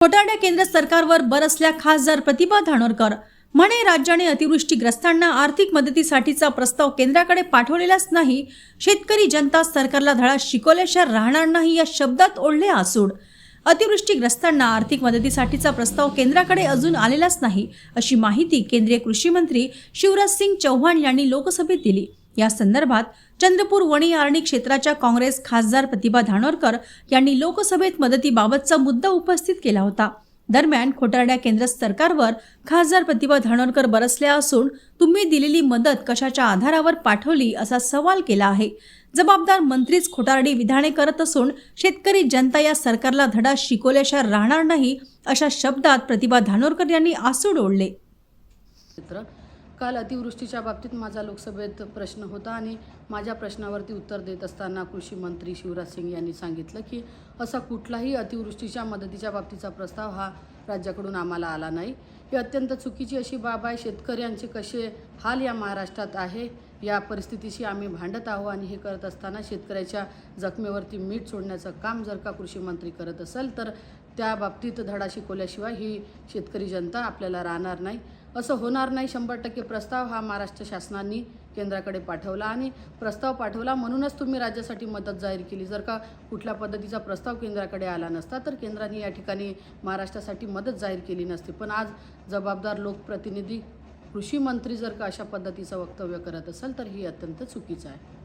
खोटारड्या केंद्र सरकारवर बरसल्या खासदार प्रतिभा धानोरकर म्हणे, राज्याने अतिवृष्टीग्रस्तांना आर्थिक मदतीसाठीचा प्रस्ताव केंद्राकडे पाठवलेलाच नाही. शेतकरी जनता सरकारला धडा शिकवल्याशिवाय राहणार नाही या शब्दात ओढले आसूड. अतिवृष्टीग्रस्तांना आर्थिक मदतीसाठीचा प्रस्ताव केंद्राकडे अजून आलेलाच नाही, अशी माहिती केंद्रीय कृषी मंत्री शिवराज सिंग चौहान यांनी लोकसभेत दिली. या संदर्भात चंद्रपूर वणी आर्णी क्षेत्राच्या काँग्रेस खासदार प्रतिभा धानोरकर यांनी लोकसभेत मदतीबाबतचा मुद्दा उपस्थित केला होता. दरम्यान खोटारड्या केंद्र सरकारवर खासदार प्रतिभा धानोरकर बरसल्या असून तुम्ही दिलेली मदत कशाच्या आधारावर पाठवली असा सवाल केला आहे. जबाबदार मंत्रीच खोटारडी विधाने करत असून शेतकरी जनता या सरकारला धडा शिकवल्याशिवाय राहणार नाही, अशा शब्दात प्रतिभा धानोरकर यांनी आसूड ओढले. काल अतिवृष्टीच्या बाबतीत माझा लोकसभेत प्रश्न होता आणि माझ्या प्रश्नावरती उत्तर देत असताना कृषी मंत्री शिवराज सिंग यांनी सांगितलं की असा कुठलाही अतिवृष्टीच्या मदतीच्या बाबतीचा प्रस्ताव हा राज्याकडून आम्हाला आला नाही. ही अत्यंत चुकीची अशी बाब आहे. शेतकऱ्यांचे कसे हाल या महाराष्ट्रात आहे या परिस्थितीशी आम्ही भांडत आहोत आणि हे करत असताना शेतकऱ्याच्या जखमेवरती मीठ सोडण्याचं काम जर का कृषी मंत्री करत असेल तर त्या बाबतीत धडा शिकवल्याशिवाय ही शेतकरी जनता आपल्याला राहणार नाही. असं होणार नाही. 100% प्रस्ताव हा महाराष्ट्र शासनाने केंद्राकडे पाठवला आणि प्रस्ताव पाठवला म्हणूनच तुम्ही राज्यासाठी मदत जाहीर केली. जर का कुठल्या पद्धतीचा प्रस्ताव केंद्राकडे आला नसता तर केंद्राने या ठिकाणी महाराष्ट्रासाठी मदत जाहीर केली नसती. पण आज जबाबदार लोकप्रतिनिधी कृषी मंत्री जर का अशा पद्धतीचं वक्तव्य करत असेल तर ही अत्यंत चुकीचं आहे.